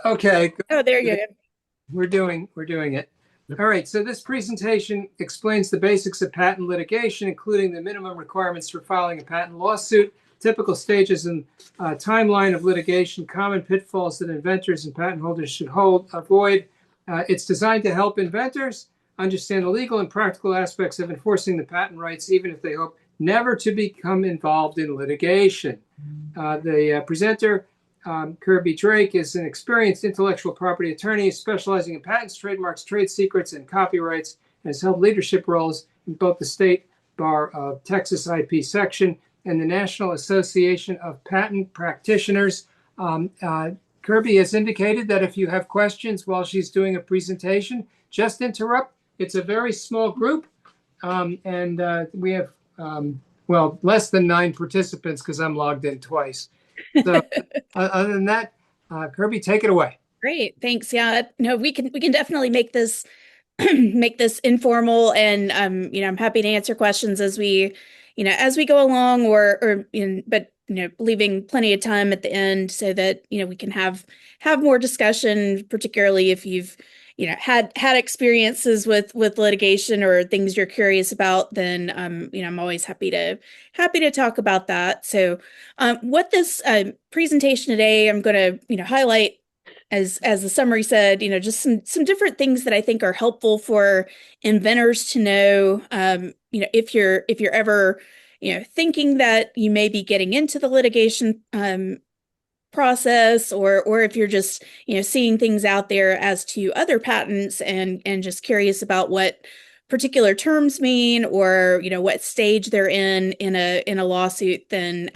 Okay, Oh, there you good. go. We're doing it. All right, so this presentation explains the basics of patent litigation, including the minimum requirements for filing a patent lawsuit, typical stages and timeline of litigation, common pitfalls that inventors and patent holders should avoid. It's designed to help inventors understand the legal and practical aspects of enforcing the patent rights, even if they hope never to become involved in litigation. The presenter Kirby Drake is an experienced intellectual property attorney specializing in patents, trademarks, trade secrets, and copyrights, and has held leadership roles in both the State Bar of Texas IP section and the National Association of Patent Practitioners. Kirby has indicated that if you have questions while she's doing a presentation, just interrupt. It's a very small group, and we have, less than 9 participants because I'm logged in twice. So other than that, Kirby, take it away. Great. Thanks. Yeah, no, we can definitely make this make this informal and I'm happy to answer questions as we go along but leaving plenty of time at the end so that we can have more discussion, particularly if you've had experiences with litigation or things you're curious about, then I'm always happy to talk about that. So what this presentation today, I'm going to highlight, as the summary said, just some different things that I think are helpful for inventors to know. If you're ever thinking that you may be getting into the litigation process, or if you're just seeing things out there as to other patents and just curious about what particular terms mean, or what stage they're in a lawsuit, then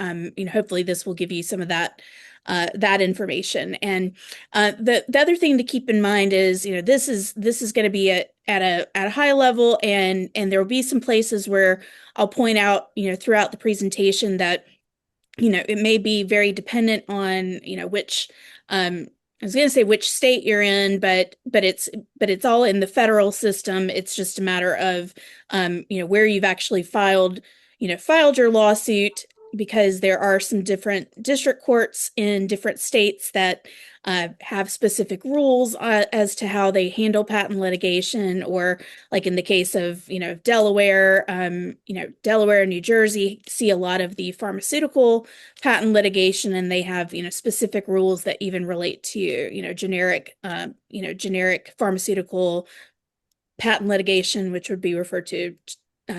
hopefully this will give you some of that information. And the other thing to keep in mind is this is going to be at a high level, and there will be some places where I'll point out throughout the presentation that it may be very dependent on, which, I was going to say which state you're in, but it's all in the federal system. It's just a matter of, where you've actually filed your lawsuit, because there are some different district courts in different states that have specific rules as to how they handle patent litigation, or like in the case of Delaware, Delaware and New Jersey see a lot of the pharmaceutical patent litigation, and they have specific rules that even relate to generic pharmaceutical patent litigation, which would be referred to.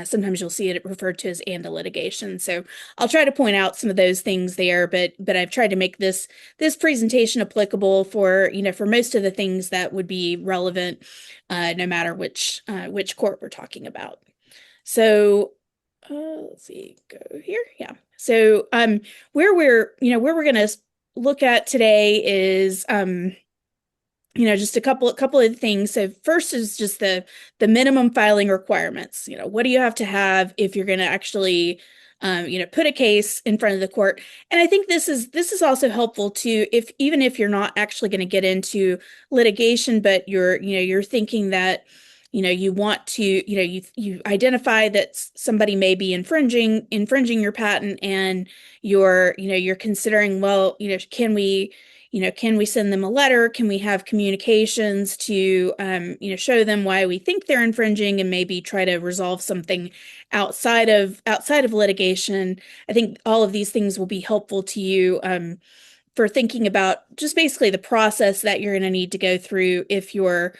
Sometimes you'll see it referred to as ANDA litigation. So I'll try to point out some of those things there, but I've tried to make this presentation applicable for most of the things that would be relevant, no matter which court we're talking about. So let's see, go here. Yeah. So where we're going to look at today is just a couple of things. So first is just the minimum filing requirements. What do you have to have if you're going to actually put a case in front of the court? And I think this is also helpful to, if even if you're not actually going to get into litigation, but you're thinking that you want to, you identify that somebody may be infringing your patent, and you're considering, well, can we send them a letter? Can we have communications to, show them why we think they're infringing, and maybe try to resolve something outside of litigation? I think all of these things will be helpful to you for thinking about just basically the process that you're going to need to go through if you're,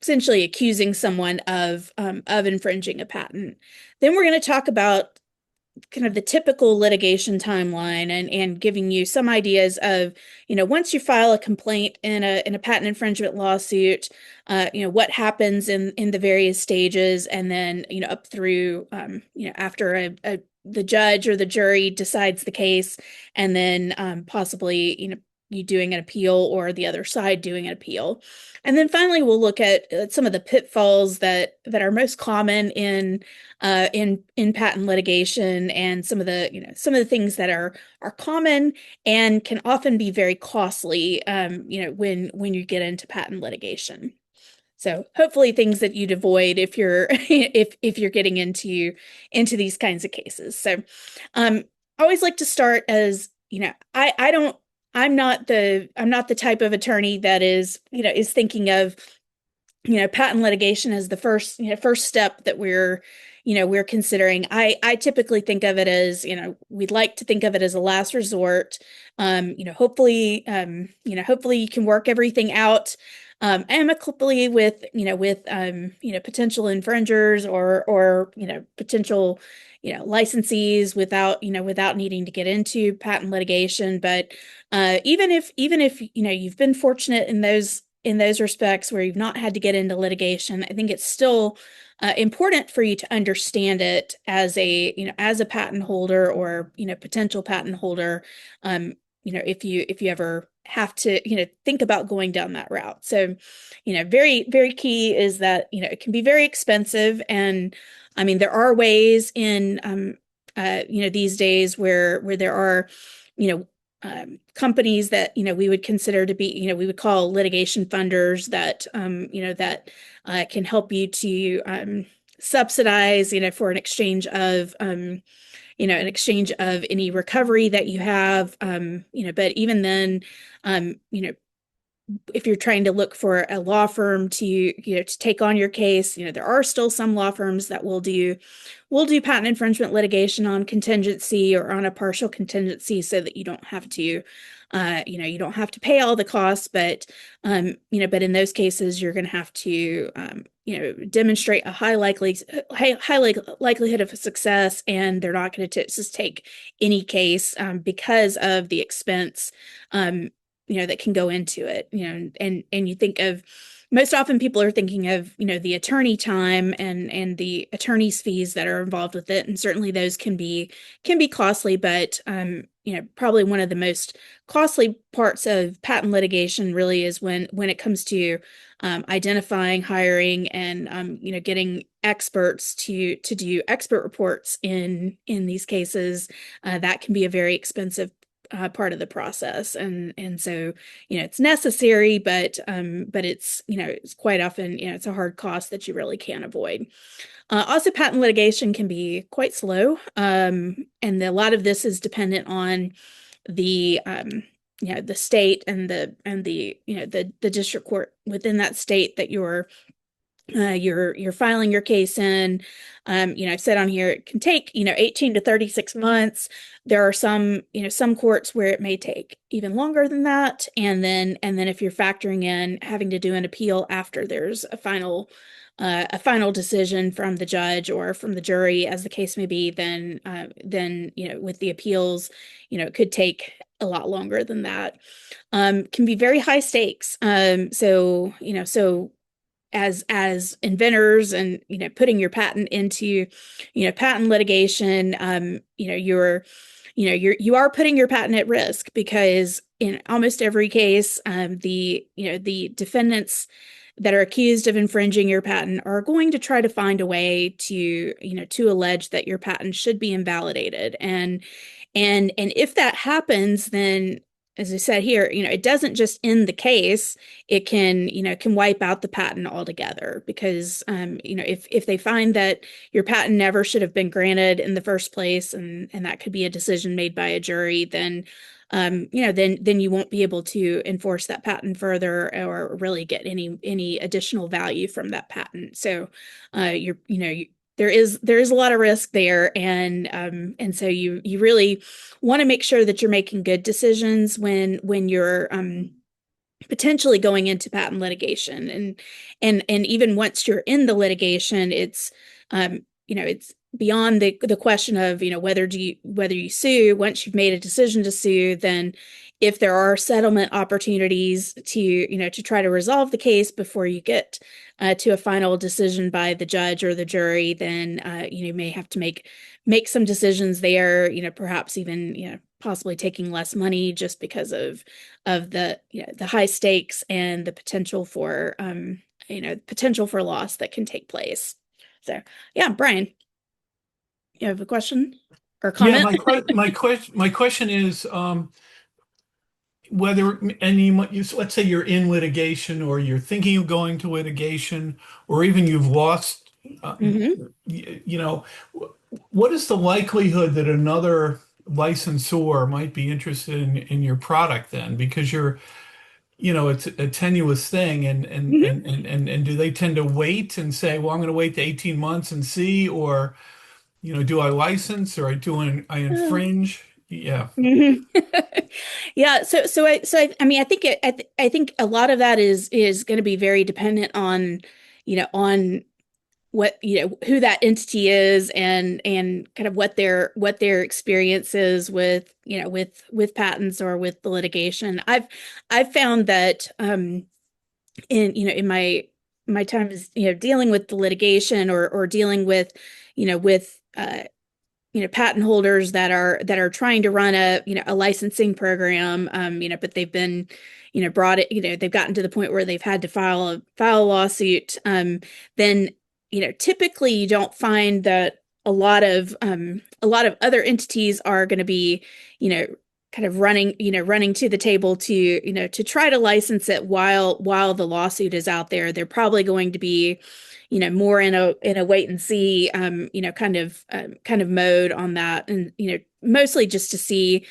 essentially accusing someone of infringing a patent. Then we're going to talk about kind of the typical litigation timeline, and giving you some ideas of, once you file a complaint in a patent infringement lawsuit, what happens in the various stages, and then, up through, after the judge or the jury decides the case, and then possibly, you doing an appeal or the other side doing an appeal. And then finally, we'll look at some of the pitfalls that are most common in patent litigation, and some of the things that are common and can often be very costly, when you get into patent litigation. So hopefully things that you'd avoid if you're if you're getting into these kinds of cases. So I always like to start as, I don't I'm not the type of attorney that is thinking of patent litigation as the first step that we're considering. I typically think of it as, we'd like to think of it as a last resort. Hopefully you can work everything out amicably with potential infringers or potential licensees without needing to get into patent litigation. But even if you've been fortunate in those respects where you've not had to get into litigation, I think it's still important for you to understand it as a patent holder or potential patent holder. If you ever have to think about going down that route. So very very key is that it can be very expensive, and I mean there are ways in these days where there are you know companies that we would consider to be we would call litigation funders that can help you to subsidize for an exchange of any recovery that you have. But even then, if you're trying to look for a law firm to take on your case, there are still some law firms that will do patent infringement litigation on contingency or on a partial contingency, so that you don't have to pay all the costs. But but in those cases you're going to have to demonstrate a high likelihood of success, and they're not going to just take any case because of the expense that can go into it. And you think of, most often people are thinking of the attorney time and the attorney's fees that are involved with it, and certainly those can be costly. But probably one of the most costly parts of patent litigation really is when it comes to identifying, hiring, and getting experts to do expert reports in these cases. That can be a very expensive part of the process, and so it's necessary, but it's quite often it's a hard cost that you really can't avoid. Also, patent litigation can be quite slow, and a lot of this is dependent on the the state and the district court within that state that you're filing your case in. I've said on here it can take 18 to 36 months. There are some courts where it may take even longer than that, and then if you're factoring in having to do an appeal after there's a final decision from the judge or from the jury, as the case may be, then with the appeals, it could take a lot longer than that. Can be very high stakes. So as inventors and putting your patent into patent litigation, you are putting your patent at risk, because in almost every case, the defendants that are accused of infringing your patent are going to try to find a way to allege that your patent should be invalidated. And if that happens, then, as I said here, it doesn't just end the case. It can wipe out the patent altogether, because if they find that your patent never should have been granted in the first place, and that could be a decision made by a jury, then then you won't be able to enforce that patent further or really get any additional value from that patent. So there is a lot of risk there, and so you really want to make sure that you're making good decisions when you're potentially going into patent litigation, and even once you're in the litigation, it's it's beyond the question of whether you sue. Once you've made a decision to sue, then if there are settlement opportunities to try to resolve the case before you get to a final decision by the judge or the jury, then you may have to make some decisions there, perhaps even possibly taking less money, just because of the the high stakes and the potential for loss that can take place. So yeah, Brian, you have a question or Yeah, comment? my question is, whether let's say you're in litigation, or you're thinking of going to litigation, or even you've lost, Mm-hmm. what is the likelihood that another licensor might be interested in your product then, because it's a tenuous thing, and do they tend to wait and say, well, I'm going to wait the 18 months and see, or do I license, or I Mhm. infringe? Yeah. Mhm. Yeah, I mean, I think a lot of that is going to be very dependent on, on what, who that entity is, and kind of what their experience is with, with patents or with the litigation. I've found that in my time is, dealing with the litigation, or dealing with, with patent holders that are trying to run a licensing program, but they've been, brought it, they've gotten to the point where they've had to file a lawsuit. Then, typically you don't find that a lot of other entities are going to be, you know kind of running to the table to, to try to license it while the lawsuit is out there. They're probably going to be, more in a wait and see, kind of mode on that. And, mostly just to see,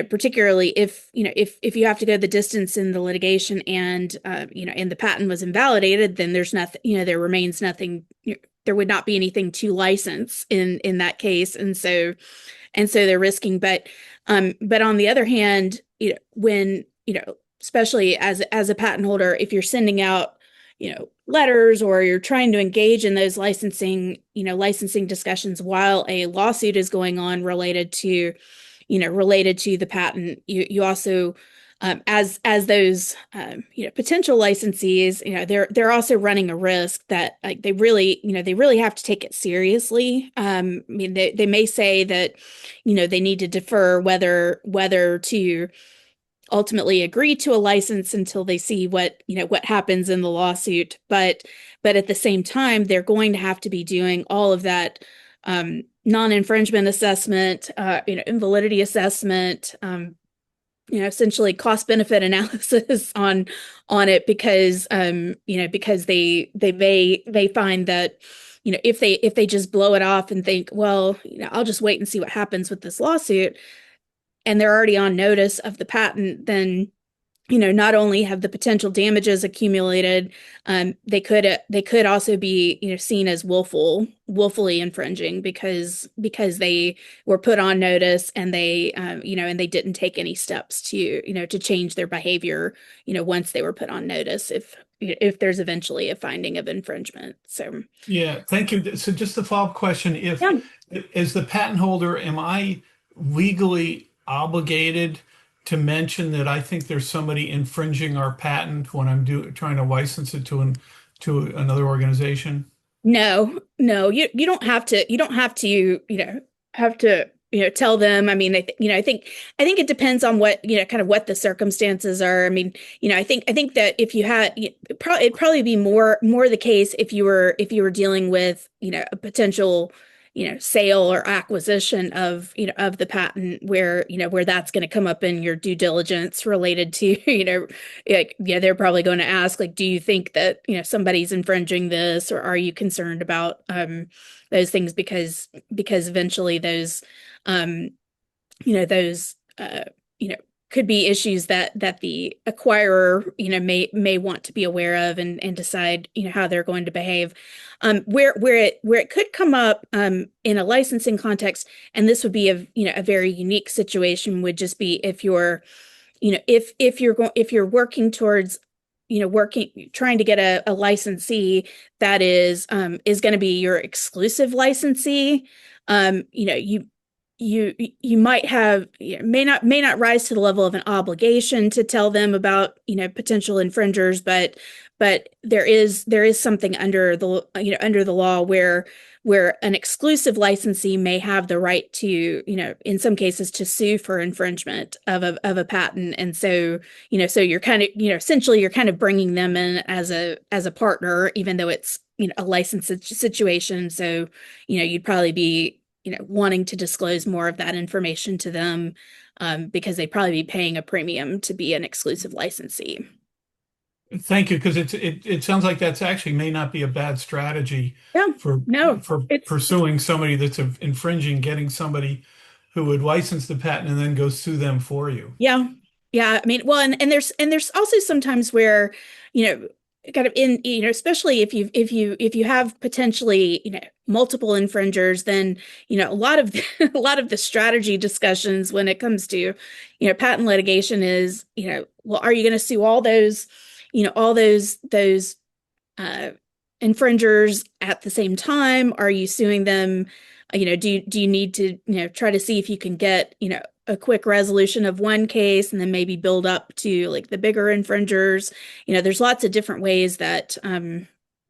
particularly if you have to go the distance in the litigation, and, and the patent was invalidated, then there's nothing, there remains nothing, there would not be anything to license in that case. And so they're risking. But on the other hand, when, especially as a patent holder, if you're sending out, letters, or you're trying to engage in those licensing discussions while a lawsuit is going on related to the patent, you also, as those, potential licensees, they're also running a risk that, like, they really have to take it seriously. I mean, they may say that, they need to defer whether to ultimately agree to a license until they see what happens in the lawsuit. But at the same time, they're going to have to be doing all of that, non-infringement assessment, invalidity assessment, essentially cost benefit analysis on it, because, because they find that, if they just blow it off and think, well, I'll just wait and see what happens with this lawsuit, and they're already on notice of the patent, then, not only have the potential damages accumulated, they could also be, seen as willfully infringing, because they were put on notice, and they didn't take any steps to change their behavior, once they were put on notice, if there's eventually a finding of infringement. So Yeah, thank you. So just the follow-up question, if yeah. as the patent holder, am I legally obligated to mention that I think there's somebody infringing our patent when I'm trying to license it to another organization? No, you don't have to, have to, tell them. I mean, I think it depends on what, kind of what the circumstances are. I mean, I think that if you had, it'd probably be more the case if you were dealing with, a potential, sale or acquisition of the patent, where that's going to come up in your due diligence related to, like, yeah, they're probably going to ask, like, do you think that, somebody's infringing this, or are you concerned about, those things, because eventually um, those, could be issues that the acquirer, may want to be aware of, and decide, how they're going to behave. Where it could come up, in a licensing context, and this would be a very unique situation, would just be if you're, if you're working towards, trying to get a licensee that is going to be your exclusive licensee. You might have, may not rise to the level of an obligation to tell them about, potential infringers, but there is something under the law where an exclusive licensee may have the right to, in some cases, to sue for infringement of a patent. And so, so you're kind of, essentially you're kind of bringing them in as a partner, even though it's, a licensed situation. So, you'd probably be, wanting to disclose more of that information to them, because they'd probably be paying a premium to be an exclusive licensee. Thank you, because it sounds like that's actually may not be a bad strategy Yeah, for no, for it's pursuing somebody that's infringing, getting somebody who would license the patent and then go sue them for you. Yeah. Yeah. I mean, well, and there's also sometimes where, you know, kind of in, you know, especially if you have potentially, you know, multiple infringers, then, you know, a lot of a lot of the strategy discussions when it comes to, you know, patent litigation is, you know, well, are you going to sue all those, you know, all those uh infringers at the same time? Are you suing them? You know, do you need to, you know, try to see if you can get, you know, a quick resolution of one case and then maybe build up to like the bigger infringers? You know, there's lots of different ways that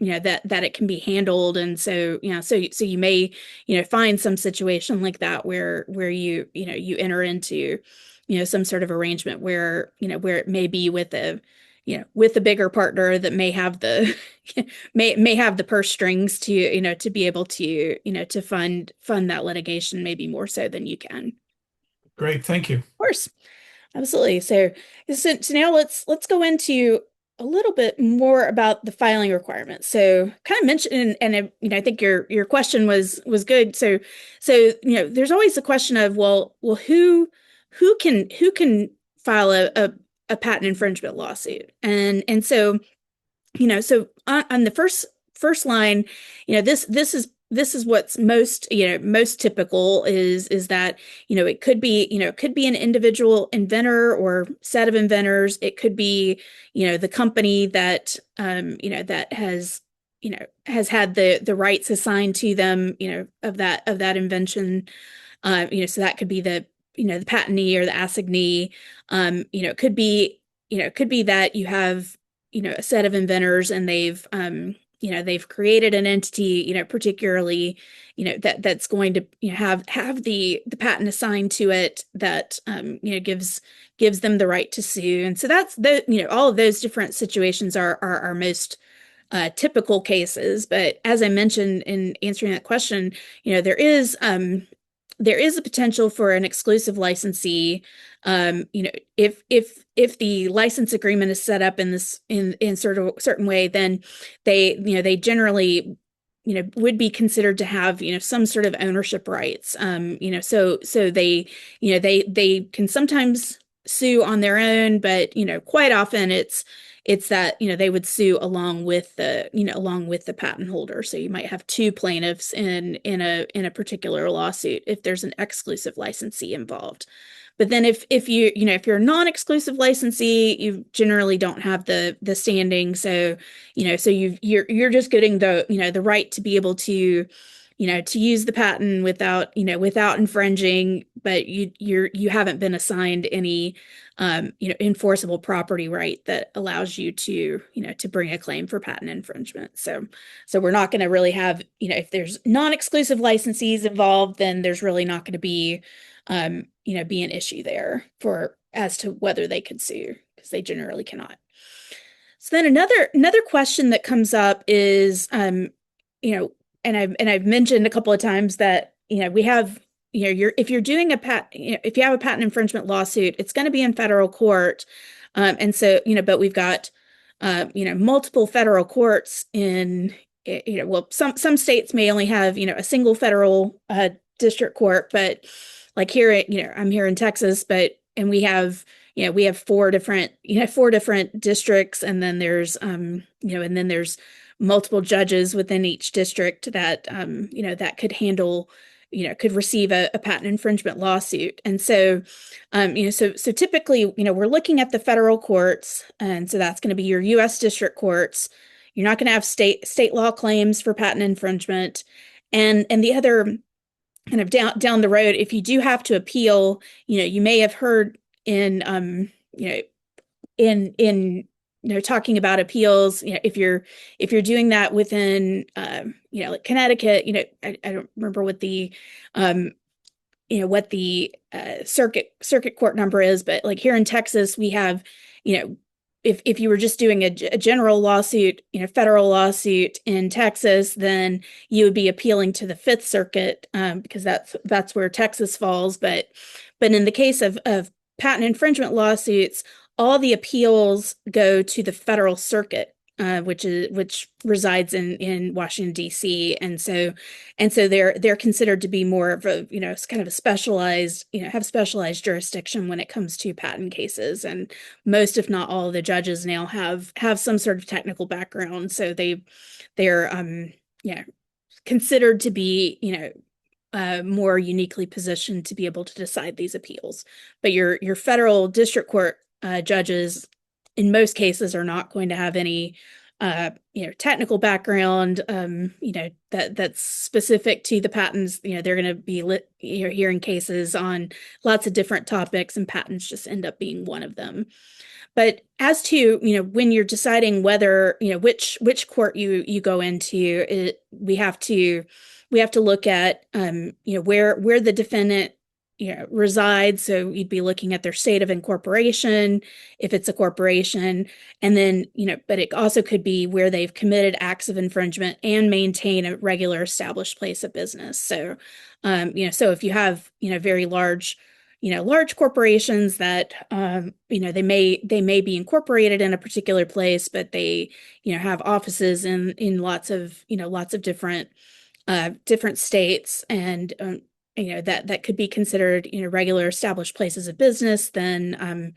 you know, that it can be handled. And so, you know, so you may, you know, find some situation like that where you know, you enter into, you know, some sort of arrangement where, you know, where it may be with a, you know, with a bigger partner that may have the may have the purse strings to, you know, to be able to, you know, to fund that litigation maybe more so than you can. Great, thank you. Of course, absolutely. So now let's go into a little bit more about the filing requirements. So kind of mentioned, and you know, I think your question was good. So you know, there's always the question of well, who can file a patent infringement lawsuit, and so you know, so on the first line, you know, this is what's most, you know, most typical is that, you know, it could be, you know, it could be an individual inventor or set of inventors. It could be, you know, the company that you know, that has, you know, has had the rights assigned to them, you know, of that invention. You know, so that could be the, you know, the patentee or the assignee. You know, it could be, you know, it could be that you have, you know, a set of inventors and they've you know, they've created an entity, you know, particularly, you know, that's going to, you know, have the patent assigned to it that you know, gives them the right to sue. And so that's the, you know, all of those different situations are our most typical cases. But as I mentioned in answering that question, you know, there is a potential for an exclusive licensee. You know, if the license agreement is set up in this in sort of certain way, then they, you know, they generally, you know, would be considered to have, you know, some sort of ownership rights. You know, so they, you know, they can sometimes sue on their own, but you know, quite often it's that, you know, they would sue along with the, you know, along with the patent holder. So you might have two plaintiffs in a particular lawsuit if there's an exclusive licensee involved. But then if you, you know, if you're a non-exclusive licensee, you generally don't have the standing. So, you know, so you're just getting the, you know, the right to be able to, you know, to use the patent without, you know, without infringing, but you haven't been assigned any you know, enforceable property right that allows you to, you know, to bring a claim for patent infringement. So we're not going to really have, you know, if there's non-exclusive licensees involved, then there's really not going to be you know, be an issue there for as to whether they could sue, because they generally cannot. So then another question that comes up is you know, and I've mentioned a couple of times that, you know, we have, you know, if you're doing a you know, if you have a patent infringement lawsuit, it's going to be in federal court. And so, you know, but we've got, you know, multiple federal courts in, you know, well, some states may only have, you know, a single federal district court, but like here, you know, I'm here in Texas, and we have, you know, we have four different districts, and then there's, you know, and then there's multiple judges within each district that, you know, that could handle, you know, could receive a patent infringement lawsuit. And so, you know, so typically, you know, we're looking at the federal courts, and so that's going to be your U.S. district courts. You're not going to have state law claims for patent infringement, and the other kind of down the road, if you do have to appeal, you know, you may have heard in, you know, in you know, talking about appeals, you know, if you're doing that within, you know, like Connecticut, you know, I don't remember what the, you know, what the circuit court number is, but like here in Texas, we have, you know, if you were just doing a general lawsuit, you know, federal lawsuit in Texas, then you would be appealing to the Fifth Circuit, because that's where Texas falls. But in the case of patent infringement lawsuits, all the appeals go to the federal circuit. which resides in Washington D.C. And so they're considered to be more of a, it's kind of a specialized, have specialized jurisdiction when it comes to patent cases. And most, if not all, of the judges now have some sort of technical background, so they're considered to be more uniquely positioned to be able to decide these appeals. But your federal district court judges, in most cases, are not going to have any technical background that's specific to the patents. They're going to be hearing cases on lots of different topics, and patents just end up being one of them. But as to when you're deciding whether which court you go into, we have to look at where the defendant resides. So you'd be looking at their state of incorporation, if it's a corporation, and then but it also could be where they've committed acts of infringement and maintain a regular established place of business. So so if you have very large corporations that they may be incorporated in a particular place, but they have offices in lots of different states, and that could be considered regular established places of business. Then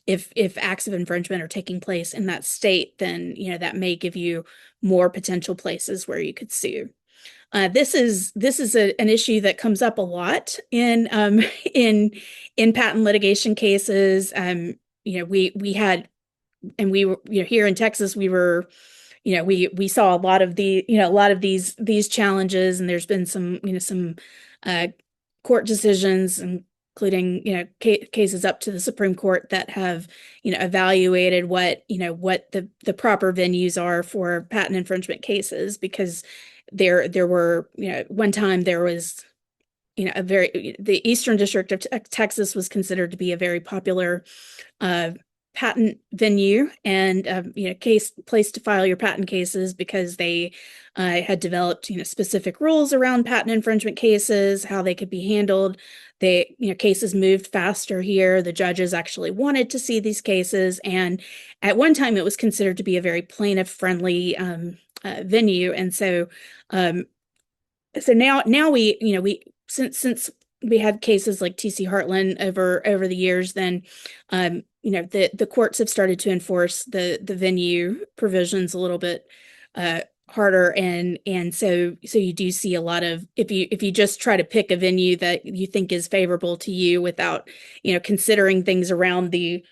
if acts of infringement are taking place in that state, then that may give you more potential places where you could sue. This is an issue that comes up a lot in patent litigation cases. We had, and we were here in Texas, we were we saw a lot of these challenges, and there's been some court decisions, including cases up to the Supreme Court, that have evaluated what the proper venues are for patent infringement cases, because there were one time there was the Eastern District of Texas was considered to be a very popular patent venue and place to file your patent cases, because they had developed specific rules around patent infringement cases, how they could be handled. Cases moved faster here. The judges actually wanted to see these cases, and at one time it was considered to be a very plaintiff-friendly venue. And so now we since we had cases like TC Heartland over the years, then the courts have started to enforce the venue provisions a little bit harder, and so you do see a lot of, if you just try to pick a venue that you think is favorable to you without considering things around the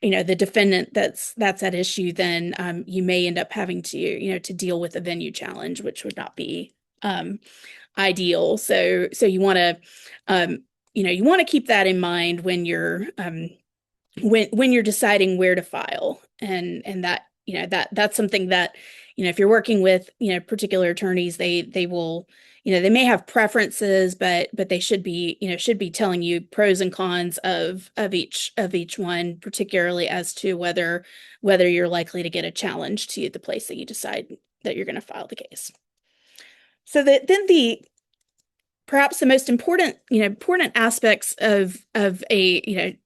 defendant that's at issue, then you may end up having to deal with a venue challenge, which would not be ideal. So you want to keep that in mind when you're deciding where to file, and that's something that if you're working with particular attorneys, they will they may have preferences, but they should be telling you pros and cons of each one, particularly as to whether you're likely to get a challenge to the place that you decide that you're going to file the case. So then perhaps the most important aspects of a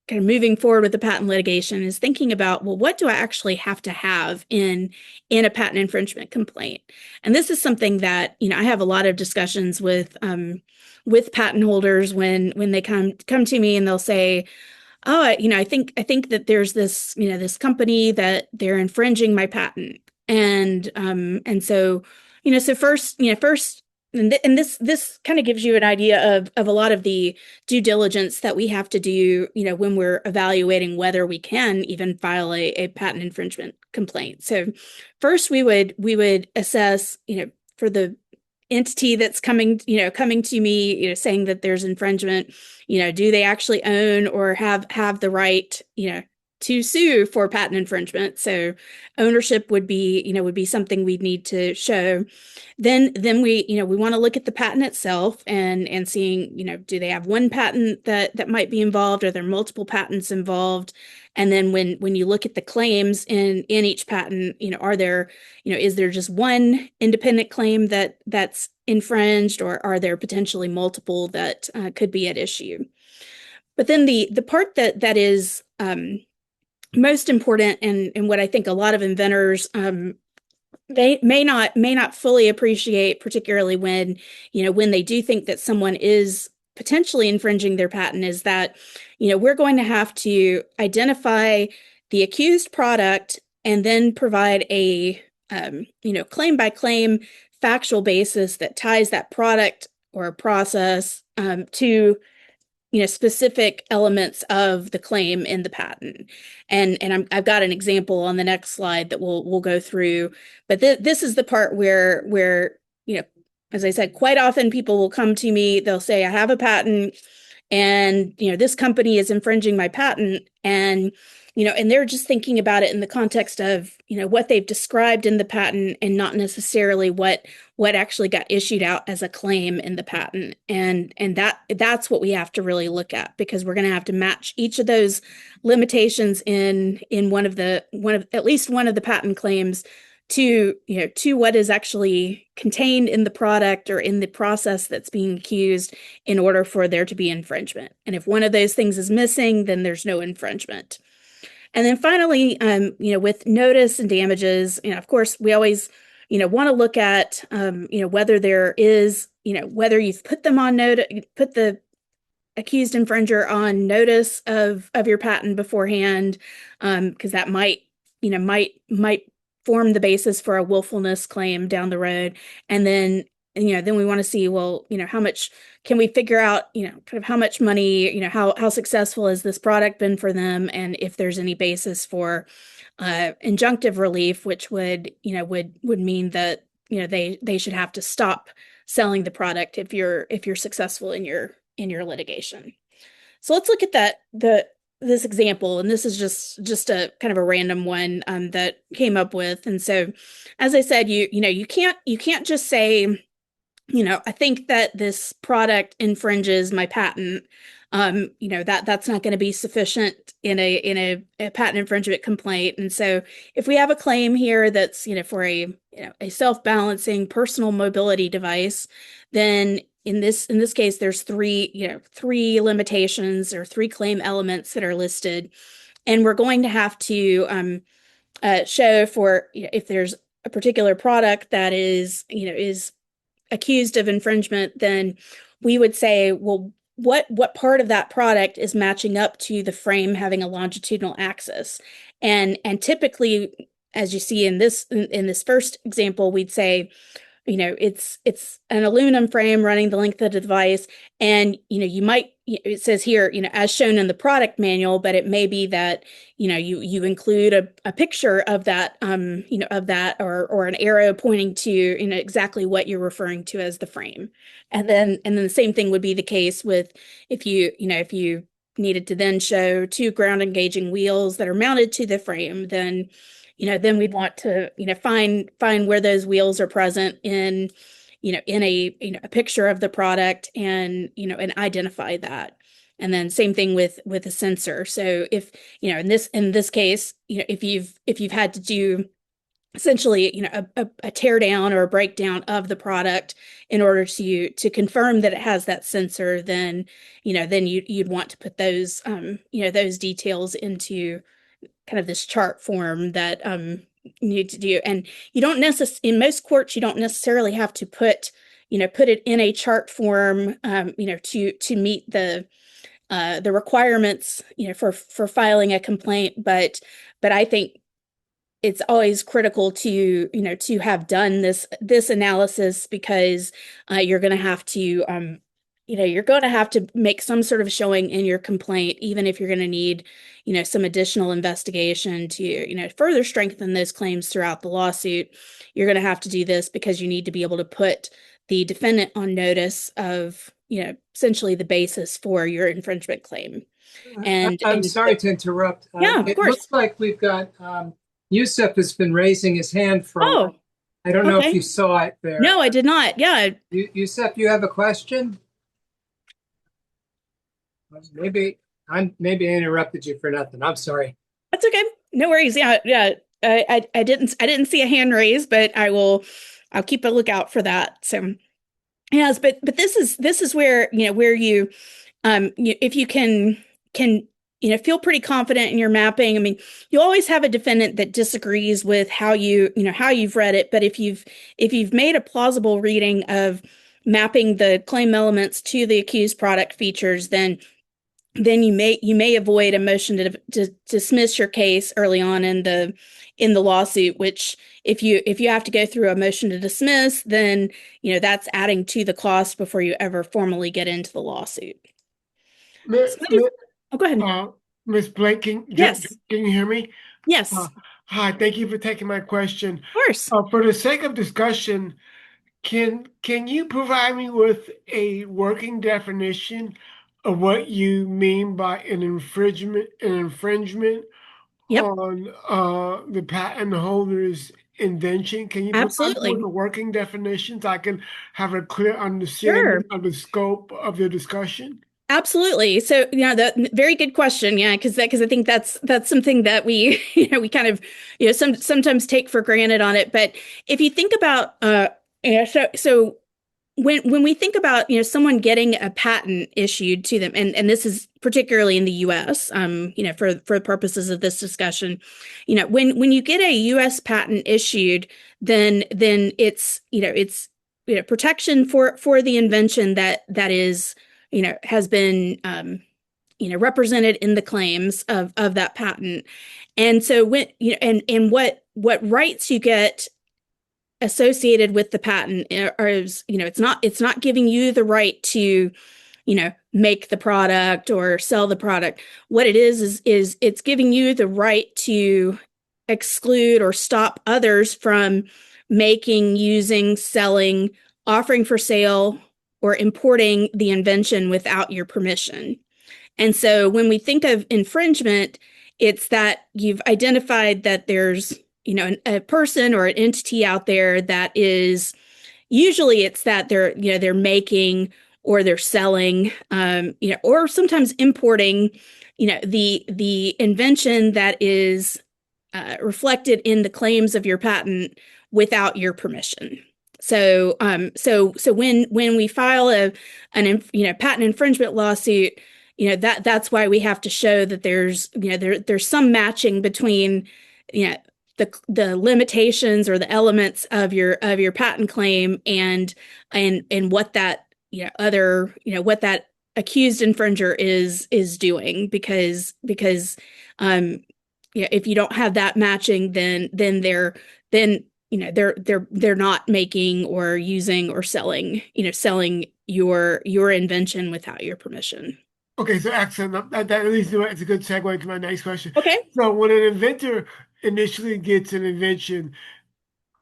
kind of moving forward with the patent litigation is thinking about, well, what do I actually have to have in a patent infringement complaint? And this is something that I have a lot of discussions with patent holders when they come to me, and they'll say, oh, I think that there's this this company that they're infringing my patent, and so so first and this kind of gives you an idea of a lot of the due diligence that we have to do, when we're evaluating whether we can even file a patent infringement complaint. So first we would assess, for the entity that's coming to me, saying that there's infringement, do they actually own or have the right, to sue for patent infringement? So ownership would be something we'd need to show. Then we want to look at the patent itself and seeing, do they have one patent that might be involved? Are there multiple patents involved? And then when you look at the claims in each patent, are there, is there just one independent claim that's infringed, or are there potentially multiple that could be at issue? But then the part that is most important, and what I think a lot of inventors they may not fully appreciate, particularly when, when they do think that someone is potentially infringing their patent, is that, we're going to have to identify the accused product and then provide a, claim by claim factual basis that ties that product or process to specific elements of the claim in the patent. And I've got an example on the next slide that we'll go through. But this is the part where, as I said, quite often people will come to me, they'll say, I have a patent and, this company is infringing my patent. And they're just thinking about it in the context of, what they've described in the patent and not necessarily what actually got issued out as a claim in the patent. And that's what we have to really look at, because we're going to have to match each of those limitations in at least one of the patent claims to what is actually contained in the product or in the process that's being accused in order for there to be infringement. And if one of those things is missing, then there's no infringement. And then finally, with notice and damages, of course, we always, want to look at, whether there is, whether you've put them on notice, put the accused infringer on notice of your patent beforehand, because that might form the basis for a willfulness claim down the road. And then we want to see, well, how much can we figure out, kind of how much money, how successful has this product been for them, and if there's any basis for injunctive relief, which would mean that they should have to stop selling the product if you're successful in your litigation. So let's look at this example, and this is just a kind of a random one that came up with. And so, as I said, you can't just say, I think that this product infringes my patent. That's not going to be sufficient in a patent infringement complaint. And so, if we have a claim here that's for a self-balancing personal mobility device, then in this case, there's three limitations or three claim elements that are listed, and we're going to have to show for if there's a particular product that is accused of infringement, then we would say, well, what part of that product is matching up to the frame having a longitudinal axis? And typically, as you see in this first example, we'd say, it's an aluminum frame running the length of the device, and it says here, as shown in the product manual, but it may be that you include a picture of that of that, or an arrow pointing to exactly what you're referring to as the frame. And then the same thing would be the case with if you needed to then show two ground engaging wheels that are mounted to the frame, then we'd want to, find where those wheels are present in a picture of the product, and, and identify that. And then same thing with a sensor. So if, in this case, if you've had to do essentially, a tear down or a breakdown of the product in order to confirm that it has that sensor, then, then you'd want to put those, those details into kind of this chart form that you need to do. And you don't in most courts, you don't necessarily have to put it in a chart form, to meet the requirements, for filing a complaint. But I think it's always critical to have done this analysis, because you're going to have to you're going to have to make some sort of showing in your complaint, even if you're going to need some additional investigation to further strengthen those claims throughout the lawsuit. You're going to have to do this because you need to be able to put the defendant on notice of essentially the basis for your infringement claim. And I'm sorry to interrupt. Yeah, of course. It looks like we've got Yusuf has been raising his hand for. Oh, I don't know if you saw it there. No, I did not. Yeah. Yusuf, you have a question? Maybe I interrupted you for nothing. I'm sorry. That's okay. No worries. Yeah. I didn't see a hand raised, but I'll keep a lookout for that. So yes, but this is where where you if you can feel pretty confident in your mapping. I mean, you always have a defendant that disagrees with how how you've read it, but if you've made a plausible reading of mapping the claim elements to the accused product features, then you may avoid a motion to dismiss your case early on in the lawsuit, which if you have to go through a motion to dismiss, then that's adding to the cost before you ever formally get into the lawsuit. Mi- So mi- oh, go ahead. Ms. Blake, Yes. can you hear me? Yes, of Hi, thank you for taking my question. course. For the sake of discussion, can you provide me with a working definition of what you mean by an infringement Yep, on the patent holder's invention? Can you provide me with absolutely. a working definition so I can have a clear understanding Sure. of the scope of the discussion? Absolutely. So, the very good question. Yeah, because I think that's something that we we kind of sometimes take for granted on it. But if you think about so when we think about someone getting a patent issued to them, and this is particularly in the U.S. For purposes of this discussion, when you get a U.S. patent issued, then it's protection for the invention that is has been represented in the claims of that patent. And so when and what rights you get associated with the patent is it's not giving you the right to make the product or sell the product. What it is it's giving you the right to exclude or stop others from making, using, selling, offering for sale, or importing the invention without your permission. And so when we think of infringement, it's that you've identified that there's a person or an entity out there that is, usually it's that they're making or they're selling, or sometimes importing the invention that is reflected in the claims of your patent without your permission. So when we file an patent infringement lawsuit, that's why we have to show that there's some matching between the limitations or the elements of your patent claim and what that what that accused infringer is doing, because if you don't have that matching, they're not making or using or selling your invention without your permission. Okay, so excellent. That at least it's a good segue to my next question. Okay. So when an inventor initially gets an invention,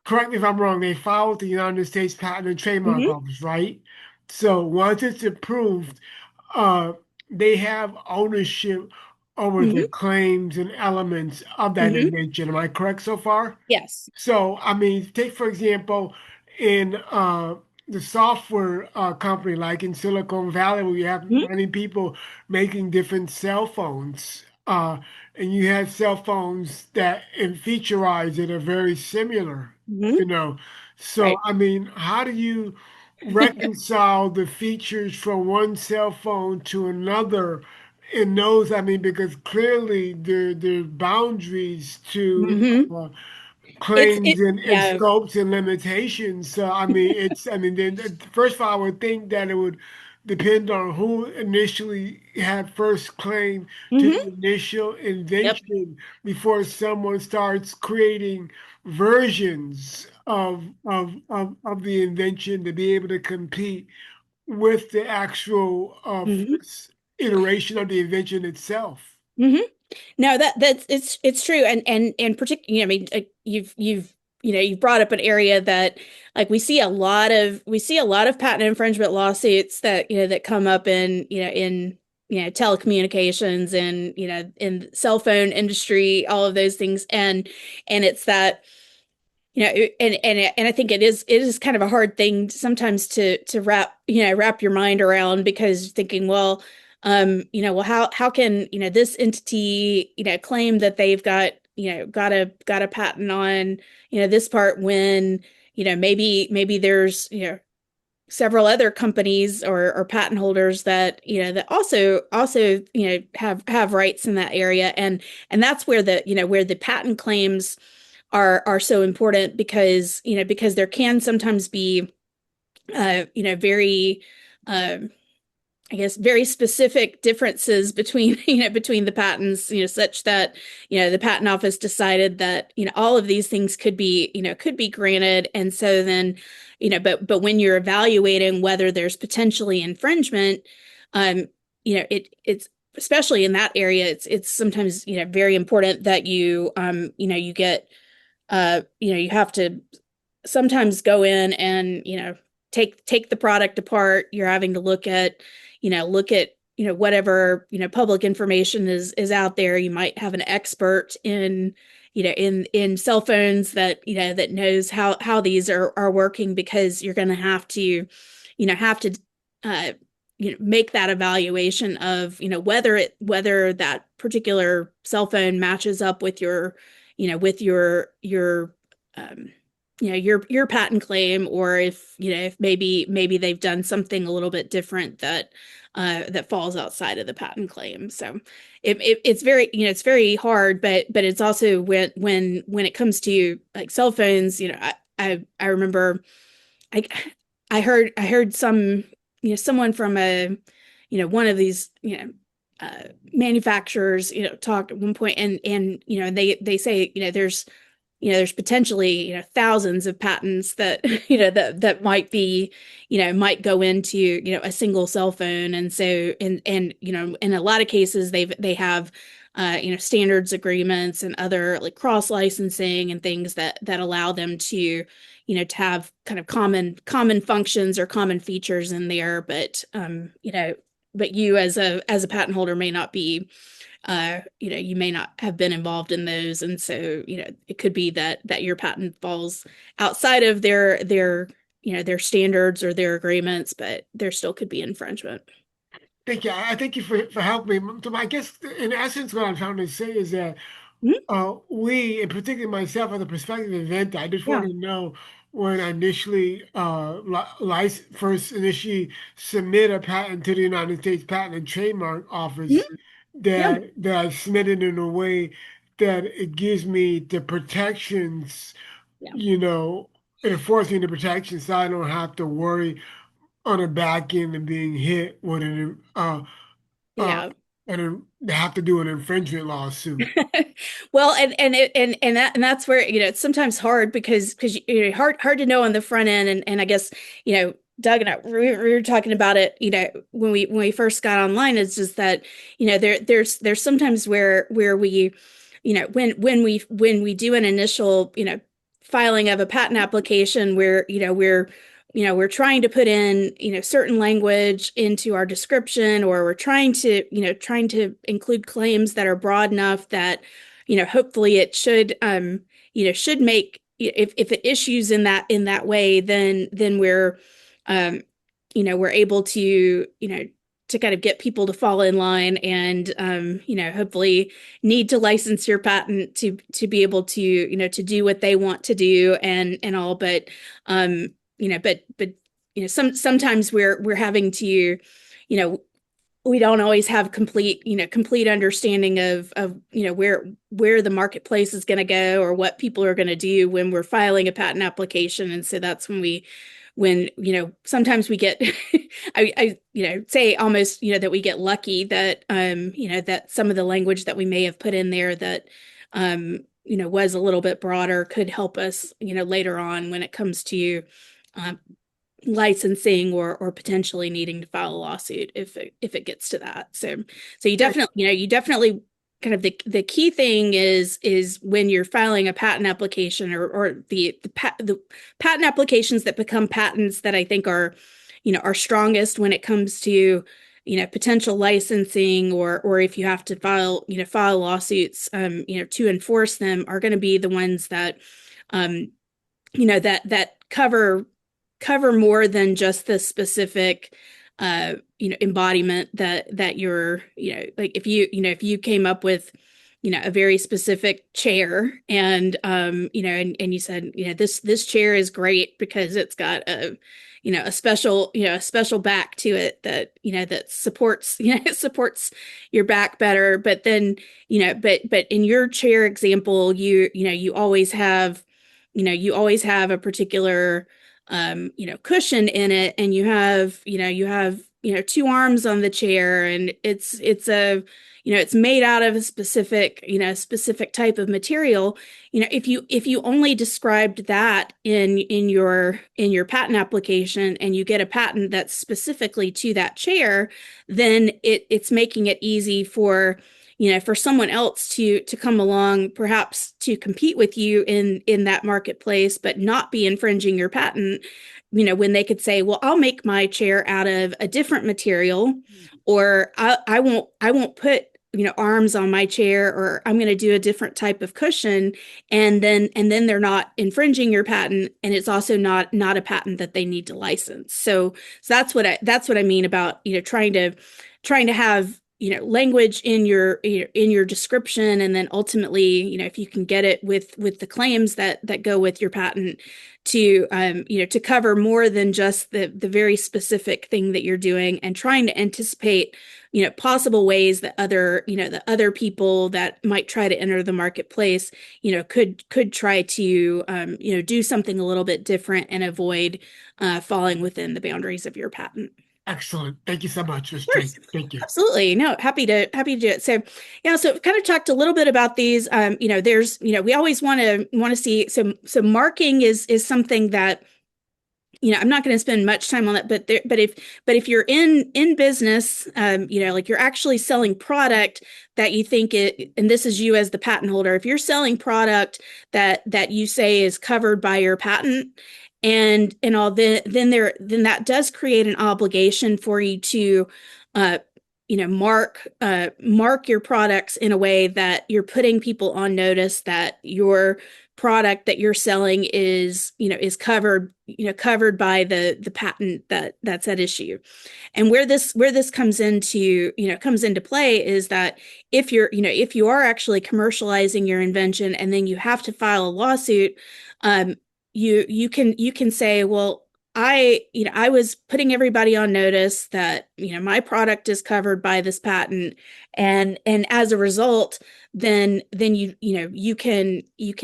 correct me if I'm wrong, they file with the United States Patent and Trademark Mm-hmm. Office, right? So once it's approved, uh, they have ownership over Mm-hmm. the claims and elements of that Mm-hmm. invention. Am I correct so far? Yes. So, I mean, take for example, in the software company, like in Silicon Valley, where you have Mm-hmm. many people making different cell phones, and you have cell phones that in feature-wise that are very similar, Mm-hmm. you know. So, Right. I mean, how do you reconcile the features from one cell phone to another in those? I mean, because clearly there are boundaries to Mm-hmm. claims and Yeah. scopes and limitations. So I mean, then first of all, I would think that it would depend on who initially had first claim to Mm-hmm. the initial Yep. invention before someone starts creating versions of the invention to be able to compete with the actual Mm-hmm. first iteration of the invention itself. Mm-hmm. No, that's it's true, and particularly, I mean, you've brought up an area that, like, we see a lot of patent infringement lawsuits that come up in telecommunications and in cell phone industry, all of those things, and it's that. And I think it is kind of a hard thing sometimes to wrap your mind around, because thinking, well, well, how can this entity claim that they've got a patent on this part, when maybe there's several other companies or patent holders that that also have rights in that area, and that's where the patent claims are so important, because because there can sometimes be very I guess very specific differences between between the patents, such that the patent office decided that all of these things could be granted, and so then but when you're evaluating whether there's potentially infringement, it's especially in that area, it's sometimes very important that you get you have to sometimes go in and take the product apart. You're having to look at whatever public information is out there. You might have an expert in in cell phones that that knows how these are working, because you're going to have to uh make that evaluation of whether that particular cell phone matches up with your with your um your patent claim, or if maybe they've done something a little bit different that that falls outside of the patent claim. So it's very it's very hard, but it's also when it comes to like cell phones, I remember I I heard some someone from a one of these manufacturers talk at one point, and they say there's potentially thousands of patents that that might be might go into a single cell phone. And so and in a lot of cases they have standards agreements and other like cross licensing and things that allow them to to have kind of common functions or common features in there. But but you as a patent holder may not be you may not have been involved in those, and so it could be that your patent falls outside of their standards or their agreements, but there still could be infringement. Thank you. I thank you for helping me. So I guess in essence, what I'm trying to say is that Mhm. we, and particularly myself, as a prospective inventor, I just Yeah. want to know when I initially first initially submit a patent to the United States Patent and Trademark Office, Mhm. Yeah. that I submit it in a way that it gives me the protections, Yeah. it affords me the protection, so I don't have to worry on the back end and being hit with uh Yeah. and they have to do an infringement lawsuit. Well, and that's where it's sometimes hard, because hard to know on the front end, and I guess Doug and I we were talking about it when we first got online. It's just that there's sometimes where we when we do an initial filing of a patent application, where we're trying to put in certain language into our description, or we're trying to include claims that are broad enough that hopefully it should make, if it issues in that way, then we're able to kind of get people to fall in line, and hopefully need to license your patent to be able to do what they want to do, and all. But but sometimes we're having to we don't always have complete understanding of where the marketplace is going to go, or what people are going to do when we're filing a patent application. And so that's when sometimes we get I say almost that we get lucky that that some of the language that we may have put in there that was a little bit broader could help us later on when it comes to um, licensing, or potentially needing to file a lawsuit if it gets to that. So you definitely kind of the key thing is when you're filing a patent application, or the patent applications that become patents, that I think are strongest when it comes to potential licensing, or if you have to file lawsuits to enforce them, are going to be the ones that that cover more than just the specific embodiment that you're like, if you came up with a very specific chair, and and you said this chair is great because it's got a a special back to it that, that supports, it supports your back better. But then, but in your chair example, you always have, a particular, cushion in it, and two arms on the chair, and it's made out of a specific type of material. If you only described that in your patent application, and you get a patent that's specifically to that chair, then it's making it easy for someone else to come along, perhaps to compete with you in that marketplace, but not be infringing your patent. When they could say, well, I'll make my chair out of a different material, or I won't put arms on my chair, or I'm going to do a different type of cushion, and then they're not infringing your patent, and it's also not a patent that they need to license. So that's what I mean about trying to have language in your description, and then ultimately if you can get it with the claims that go with your patent to to cover more than just the very specific thing that you're doing, and trying to anticipate possible ways that other people that might try to enter the marketplace could try to do something a little bit different and avoid falling within the boundaries of your patent. Excellent. Thank you so much, Ms. Drake. Thank you. Absolutely. No, happy to do it. So, so kind of talked a little bit about these. There's, we always want to see. So marking is something that, I'm not going to spend much time on that, but if you're in business, like you're actually selling product that you think and this is you as the patent holder, if you're selling product that you say is covered by your patent, and all, then that does create an obligation for you to mark your products in a way that you're putting people on notice that your product that you're selling is covered by the patent that's at issue. And where this comes into play is that if you are actually commercializing your invention, and then you have to file a lawsuit, you can say, well, I was putting everybody on notice that my product is covered by this patent, and as a result, then you can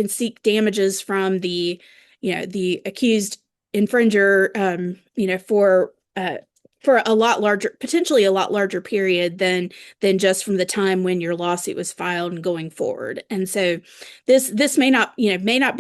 seek damages from the accused infringer for potentially a lot larger period than just from the time when your lawsuit was filed and going forward. And so this may not be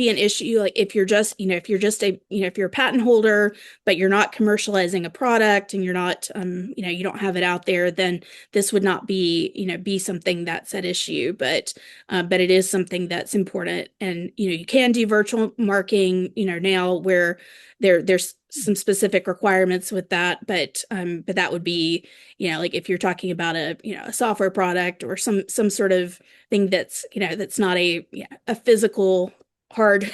an issue, like if you're a patent holder, but you're not commercializing a product, and you're not, you don't have it out there, then this would not be something that's at issue. But it is something that's important. And, you can do virtual marking, now where there's some specific requirements with that, but that would be, like if you're talking about a software product, or some sort of thing that's not a physical hard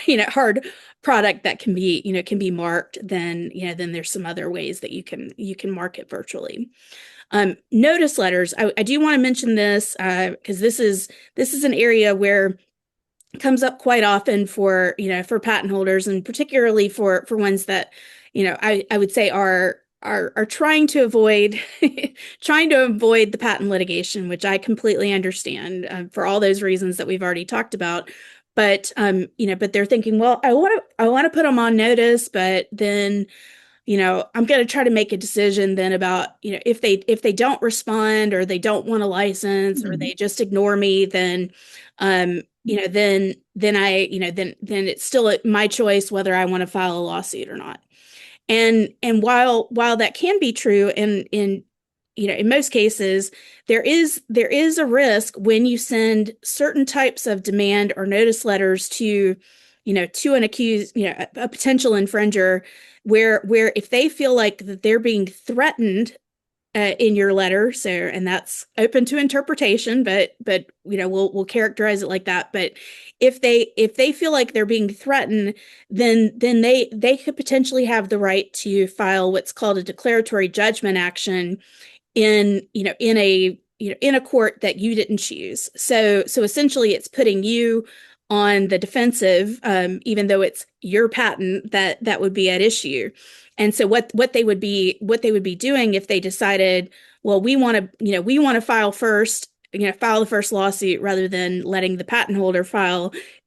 product that can be marked, then there's some other ways that you can mark it virtually. Notice letters. I do want to mention this because this is an area where comes up quite often for patent holders, and particularly for ones that I would say are trying to avoid the patent litigation, which I completely understand for all those reasons that we've already talked about. But but they're thinking, well, I want to put them on notice, but then I'm going to try to make a decision then about if they don't respond, or they don't want a license, or they just ignore me, then then it's still my choice whether I want to file a lawsuit or not. And while that can be true, in most cases, there is a risk when you send certain types of demand or notice letters to an accused, a potential infringer, where if they feel like that they're being threatened in your letter, and that's open to interpretation, but we'll characterize it like that. But if they feel like they're being threatened, then they could potentially have the right to file what's called a declaratory judgment action in a court that you didn't choose. So essentially, it's putting you on the defensive, even though it's your patent that would be at issue. And so what they would be doing if they decided, well, we want to file the first lawsuit rather than letting the patent holder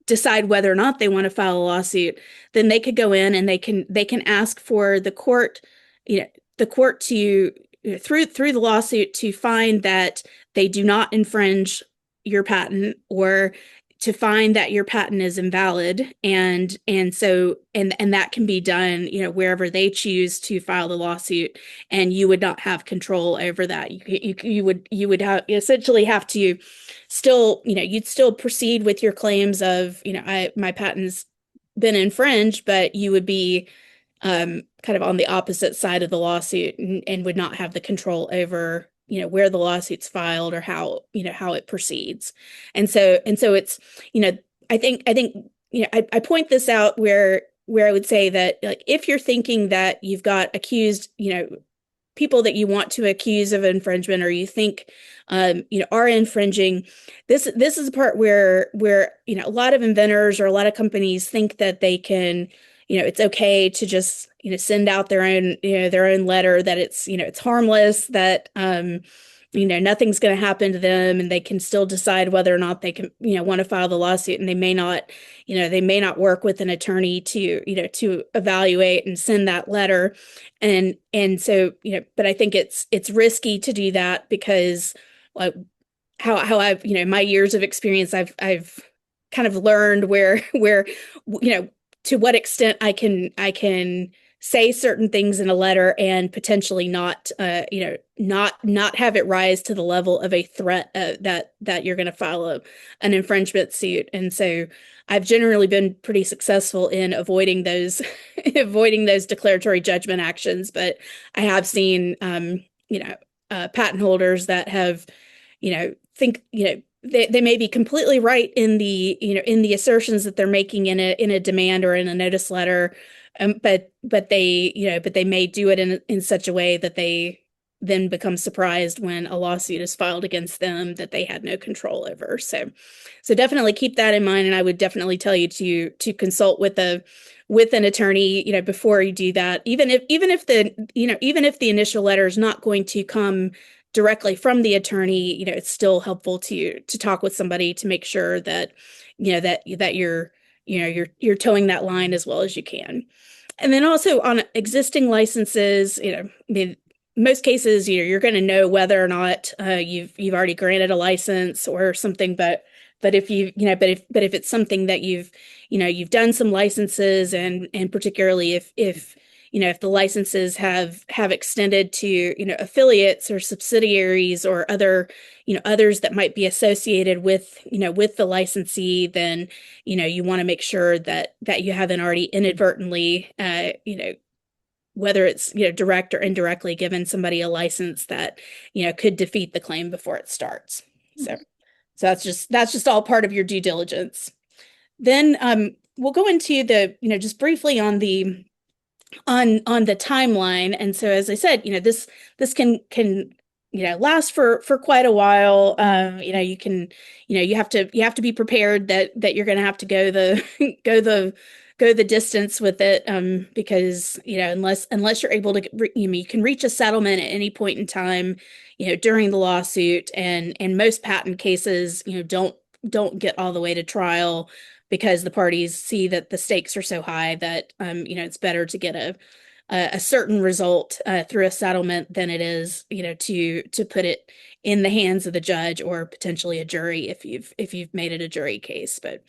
decide whether or not they want to file a lawsuit, then they could go in and they can ask for the court to, through the lawsuit, to find that they do not infringe your patent, or to find that your patent is invalid, and that can be done, wherever they choose to file the lawsuit, and you would not have control over that. You would essentially have to still, you'd still proceed with your claims of, my patent's been infringed, but you would be kind of on the opposite side of the lawsuit, and would not have the control over, where the lawsuit's filed or how it proceeds. And so it's, I think, I point this out where I would say that, like, if you're thinking that you've got accused, people that you want to accuse of infringement, or you think, are infringing, this is the part where, a lot of inventors or a lot of companies think that they can, it's okay to just, send out their own letter, that it's harmless, that, nothing's going to happen to them, and they can still decide whether or not they can, want to file the lawsuit, and they may not work with an attorney to evaluate and send that letter. And so, but I think it's risky to do that, because, like, how I've, my years of experience, I've kind of learned where, to what extent I can say certain things in a letter and potentially not have it rise to the level of a threat, that you're going to file an infringement suit. And so I've generally been pretty successful in avoiding those declaratory judgment actions. But I have seen patent holders that have, think, they may be completely right in the assertions that they're making in a demand or in a notice letter, but they may do it in such a way that they then become surprised when a lawsuit is filed against them that they had no control over. So definitely keep that in mind, and I would definitely tell you to consult with an attorney, before you do that. Even if the initial letter is not going to come directly from the attorney, it's still helpful to talk with somebody to make sure that, that you're towing that line as well as you can. And then also on existing licenses, I mean, most cases, you're going to know whether or not you've already granted a license or something. But if if it's something that you've done some licenses, and particularly if the licenses have extended to, affiliates or subsidiaries or others that might be associated with the licensee, then, you want to make sure that you haven't already inadvertently, whether it's, direct or indirectly given somebody a license that, could defeat the claim before it starts. So that's just all part of your due diligence. Then we'll go into the, just briefly on the timeline. And so, as I said, this can last for quite a while. You have to be prepared that you're going to have to go the distance with it, because unless you're able to, you can reach a settlement at any point in time, during the lawsuit, and most patent cases, don't get all the way to trial, because the parties see that the stakes are so high that it's better to get a certain result through a settlement than it is to put it in the hands of the judge or potentially a jury if you've made it a jury case. But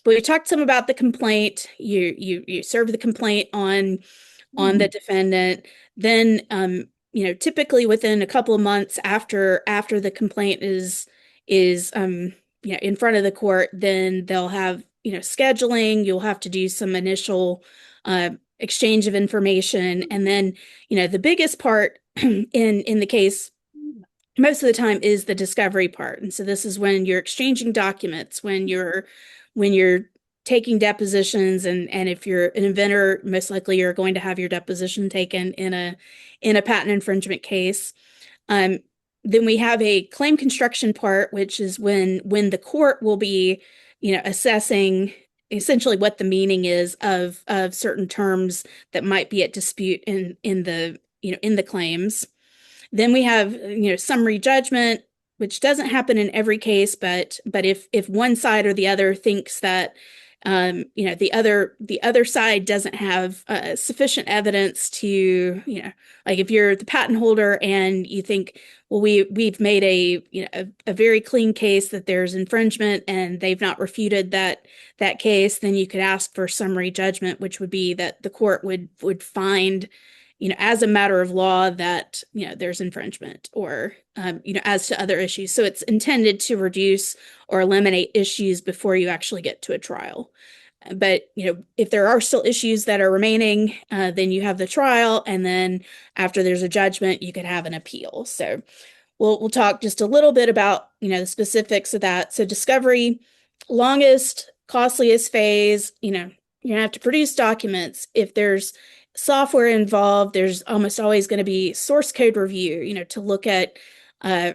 we talked some about the complaint. You serve the complaint on the defendant. Then typically within a couple of months after the complaint is in front of the court, then they'll have scheduling. You'll have to do some initial exchange of information, and then the biggest part in the case most of the time is the discovery part. And so this is when you're exchanging documents, when you're taking depositions, and if you're an inventor, most likely you're going to have your deposition taken in a patent infringement case. Then we have a claim construction part, which is when the court will be assessing essentially what the meaning is of certain terms that might be at dispute in the claims. Then we have, summary judgment, which doesn't happen in every case, but if one side or the other thinks that the other side doesn't have sufficient evidence to, like if you're the patent holder and you think, well, we've made a very clean case that there's infringement and they've not refuted that case, then you could ask for summary judgment, which would be that the court would find, as a matter of law that, there's infringement or, as to other issues. So it's intended to reduce or eliminate issues before you actually get to a trial. But, if there are still issues that are remaining, then you have the trial. And then after there's a judgment, you could have an appeal. So we'll talk just a little bit about, the specifics of that. So discovery, longest, costliest phase, you're going to have to produce documents. If there's software involved, there's almost always going to be source code review, to look at, how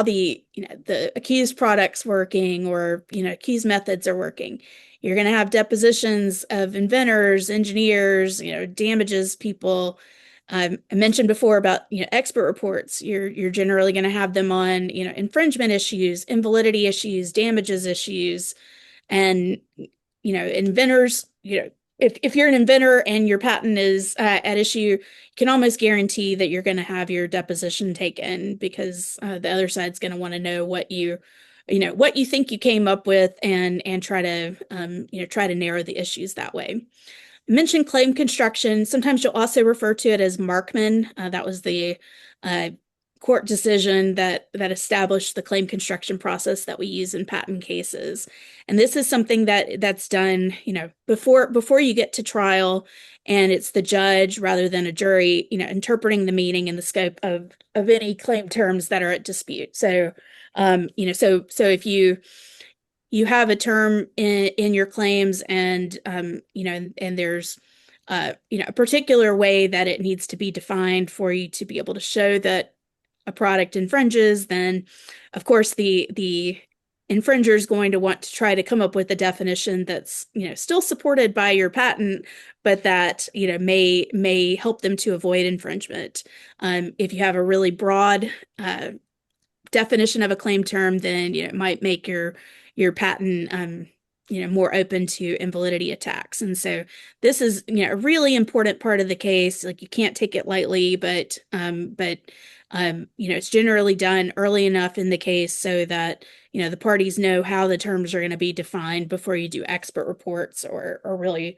the accused product's working or, accused methods are working. You're going to have depositions of inventors, engineers, damages people. I mentioned before about, expert reports. You're generally going to have them on, infringement issues, invalidity issues, damages issues, and, inventors, if you're an inventor and your patent is at issue, you can almost guarantee that you're going to have your deposition taken because the other side's going to want to know what you think you came up with and try to narrow the issues that way. I mentioned claim construction. Sometimes you'll also refer to it as Markman. That was the court decision that established the claim construction process that we use in patent cases. And this is something that's done, before you get to trial, and it's the judge rather than a jury, interpreting the meaning and the scope of any claim terms that are at dispute. So, so if you have a term in your claims and, and there's a particular way that it needs to be defined for you to be able to show that a product infringes, then of course the infringer is going to want to try to come up with a definition that's still supported by your patent, but that may help them to avoid infringement. If you have a really broad definition of a claim term, then it might make your patent more open to invalidity attacks. And so this is a really important part of the case. Like you can't take it lightly, but it's generally done early enough in the case so that, the parties know how the terms are going to be defined before you do expert reports or really,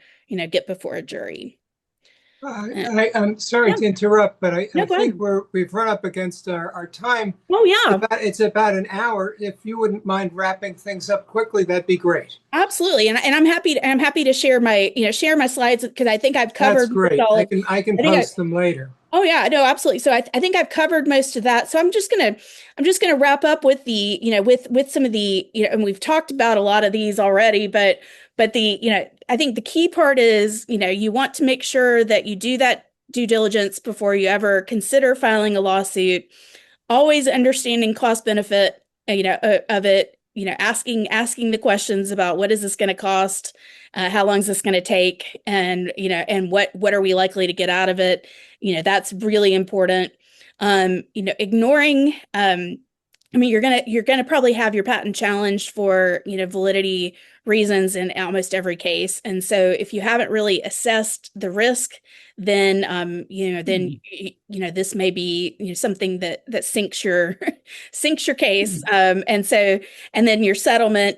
get before a jury. I'm sorry Yeah. to interrupt, but I No, go think ahead. we've run up against our time. Oh, yeah, It's about an hour. If you wouldn't mind wrapping things up quickly, that'd be great. absolutely. And I'm happy to share my slides because I think I've covered That's great. all. I can I think post them later. Oh yeah, no, absolutely. So I think I've covered most of that. So I'm just gonna wrap up with the, with some of the, and we've talked about a lot of these already, but the, I think the key part is, you want to make sure that you do that due diligence before you ever consider filing a lawsuit, always understanding cost benefit, of it, asking the questions about what is this going to cost, how long is this going to take, and what are we likely to get out of it. That's really important. Ignoring, you're gonna probably have your patent challenged for validity reasons in almost every case, and so if you haven't really assessed the risk, then this may be something that sinks your case, and then your settlement,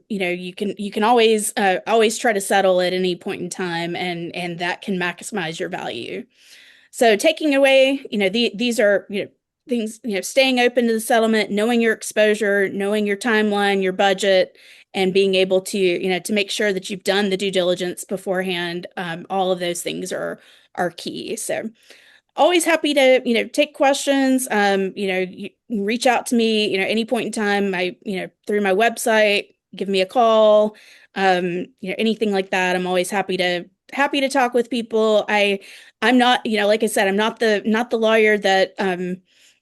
you can always try to settle at any point in time, and that can maximize your value. So taking away, these are, things, staying open to the settlement, knowing your exposure, knowing your timeline, your budget, and being able to, to make sure that you've done the due diligence beforehand. All of those things are key. So always happy to, take questions. You can reach out to me, any point in time, through my website, give me a call, anything like that. I'm always happy to talk with people. I'm not, like I said, I'm not the lawyer that,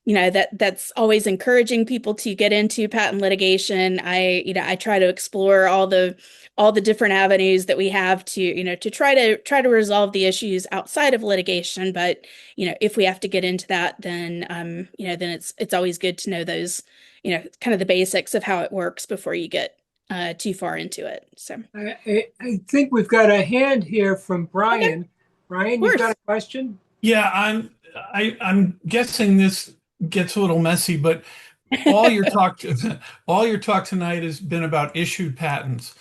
that's always encouraging people to get into patent litigation. I try to explore all the different avenues that we have to try to resolve the issues outside of litigation. But, if we have to get into that, then, then it's always good to know those, kind of the basics of how it works before you get too far into it. So, I think we've got a hand here from Brian. okay, Brian, of you've got course. a question? Yeah, I'm guessing this gets a little messy, but all your talk all your talk tonight has been about issued patents,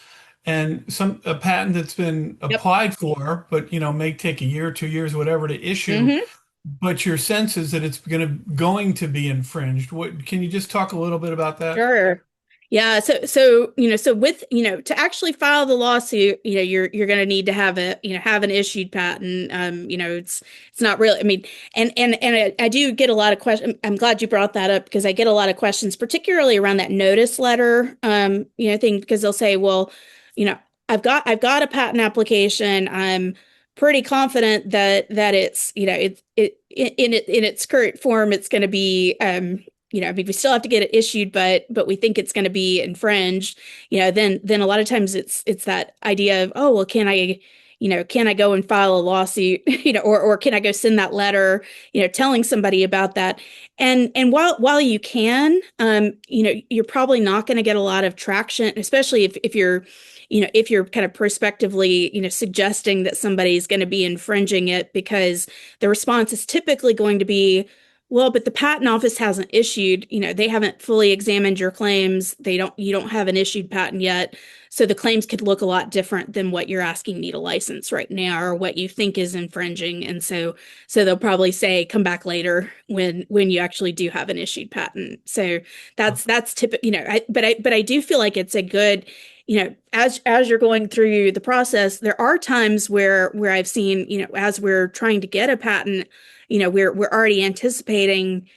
and a patent that's been Yep. applied for, but may take a year, 2 years, whatever to issue. Mhm. But your sense is that it's going to be infringed. What can you just talk a little bit about that? Sure. Yeah. So with, to actually file the lawsuit, you're going to need to have have an issued patent. It's not really, I mean, and I do get a lot of questions. I'm glad you brought that up because I get a lot of questions, particularly around that notice letter, thing, because they'll say, well, you know, I've got a patent application. I'm pretty confident that it's, in its current form, it's going to be, I mean, we still have to get it issued, but we think it's going to be infringed. Then a lot of times it's that idea of, oh, well, can I go and file a lawsuit, or can I go send that letter, telling somebody about that? And while you can, you're probably not going to get a lot of traction, especially if you're, if you're kind of prospectively, suggesting that somebody's going to be infringing it, because the response is typically going to be, well, but the patent office hasn't issued, they haven't fully examined your claims. You don't have an issued patent yet. So the claims could look a lot different than what you're asking me to license right now, or what you think is infringing. And so they'll probably say, come back later when you actually do have an issued patent. So that's typical, but I do feel like it's a good, as you're going through the process, there are times where I've seen, as we're trying to get a patent, we're already anticipating,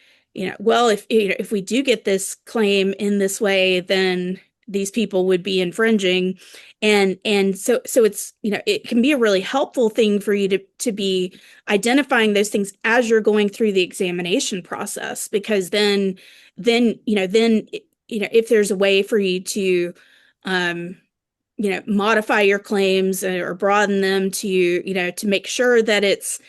well, if we do get this claim in this way, then these people would be infringing. And so it's, it can be a really helpful thing for you to be identifying those things as you're going through the examination process, because then if there's a way for you to modify your claims or broaden them to make sure that it's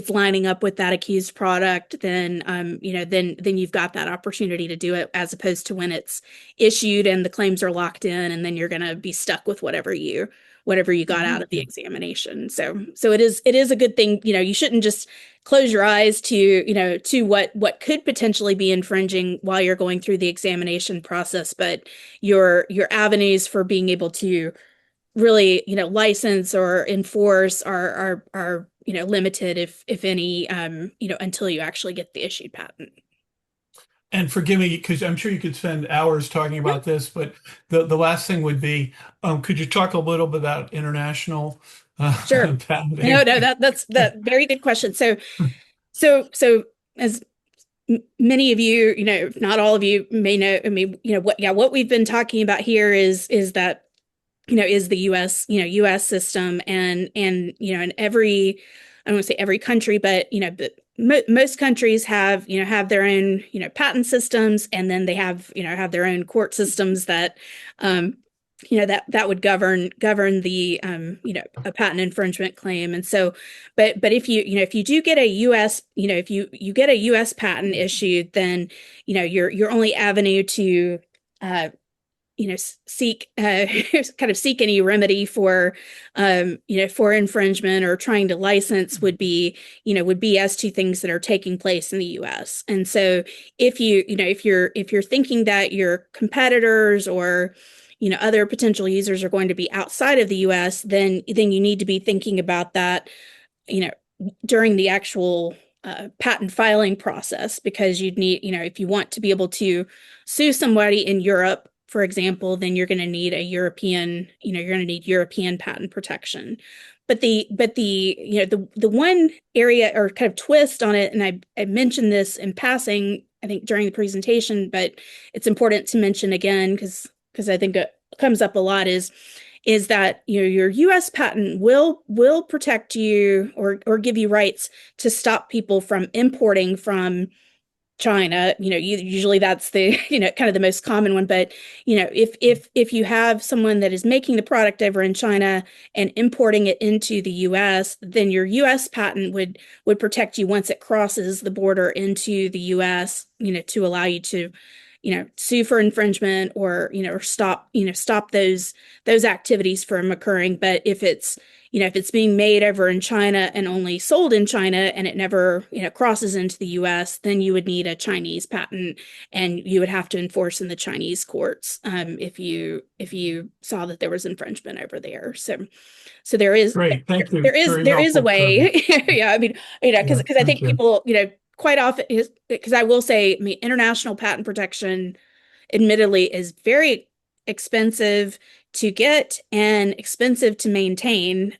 lining up with that accused product, then then you've got that opportunity to do it, as opposed to when it's issued and the claims are locked in, and then you're going to be stuck with whatever you got out of the examination. So it is a good thing. You shouldn't just close your eyes to what could potentially be infringing while you're going through the examination process, but your avenues for being able to really, license or enforce are limited, if any, until you actually get the issued patent. And forgive me, because I'm sure you could spend hours talking about this, but the last thing would be, could you talk a little bit about international Sure. patenting? No, that's very good question. So as many of you, if not all of you may know, I mean, what we've been talking about here is that, is the US system, and in every, I don't want to say every country, but, most countries have their own, patent systems, and then they have their own court systems that, that would govern the, a patent infringement claim. And so, but if you do get a US, if you get a US patent issued, then, your only avenue to, seek kind of seek any remedy for for infringement or trying to license would be as to things that are taking place in the US. And so if if you're thinking that your competitors or other potential users are going to be outside of the US, then you need to be thinking about that during the actual patent filing process, because you'd need, if you want to be able to sue somebody in Europe, for example, then you're going to need a European, you're going to need European patent protection. But the one area or kind of twist on it, and I mentioned this in passing, I think during the presentation, but it's important to mention again because I think it comes up a lot, is that your US patent will protect you or give you rights to stop people from importing from China. Usually that's the, kind of the most common one. But, if you have someone that is making the product over in China and importing it into the US, then your US patent would protect you once it crosses the border into the US, to allow you to, sue for infringement or stop those activities from occurring. But if it's being made over in China and only sold in China and it never, crosses into the US, then you would need a Chinese patent and you would have to enforce in the Chinese courts, if you saw that there was infringement over there. So there is Great. Thank you. Very there is a helpful, way. Kirby. Yeah, I mean, because Yeah, I thank think you. people, quite often is because I will say, I mean, international patent protection admittedly is very expensive to get and expensive to maintain.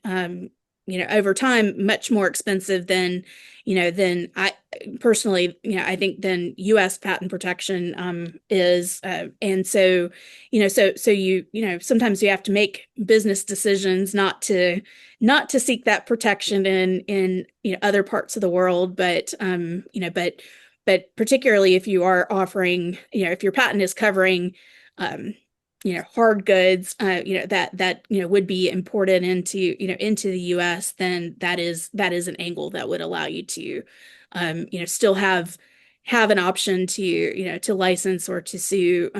Over time, much more expensive than I personally, I think than US patent protection is. And so, sometimes you have to make business decisions not to seek that protection in other parts of the world, but particularly if you are offering, if your patent is covering, um, hard goods, that would be imported into the US, then that is an angle that would allow you to, still have an option to, to license or to sue,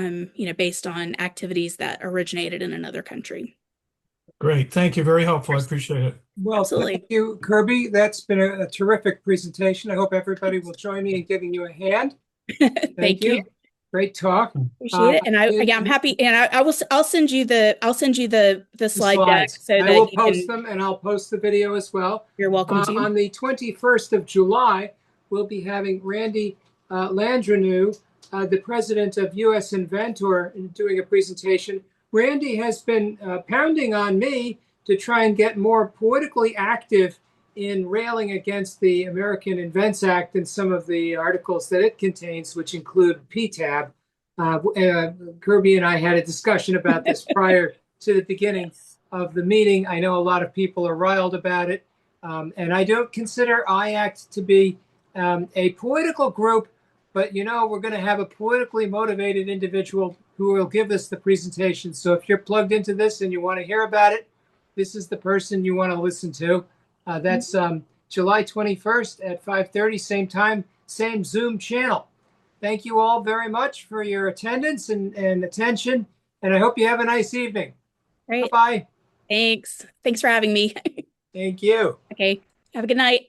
based on activities that originated in another country. Great. Thank you. Very helpful. I appreciate it. Well, Absolutely. thank you, Kirby. That's been a terrific presentation. I hope everybody will join me in giving you a hand. Thank you. Great talk. Appreciate it. And I'm happy. And I'll send you the slide deck slides. so I that will you post can. them, and I'll post the video as well. You're welcome to. On the 21st of July, we'll be having Randy Landrenew, the president of US Inventor, doing a presentation. Randy has been pounding on me to try and get more politically active in railing against the American Invents Act and some of the articles that it contains, which include PTAB. Kirby and I had a discussion about this prior to the beginning of the meeting. I know a lot of people are riled about it. And I don't consider IACT to be a political group, but we're going to have a politically motivated individual who will give us the presentation. So if you're plugged into this and you want to hear about it, this is the person you want to listen to. That's July 21st at 5:30, same time, same Zoom channel. Thank you all very much for your attendance and attention, and I hope you have a nice evening. Great. Bye-bye. Thanks for having me. Thank you. Okay. Have a good night.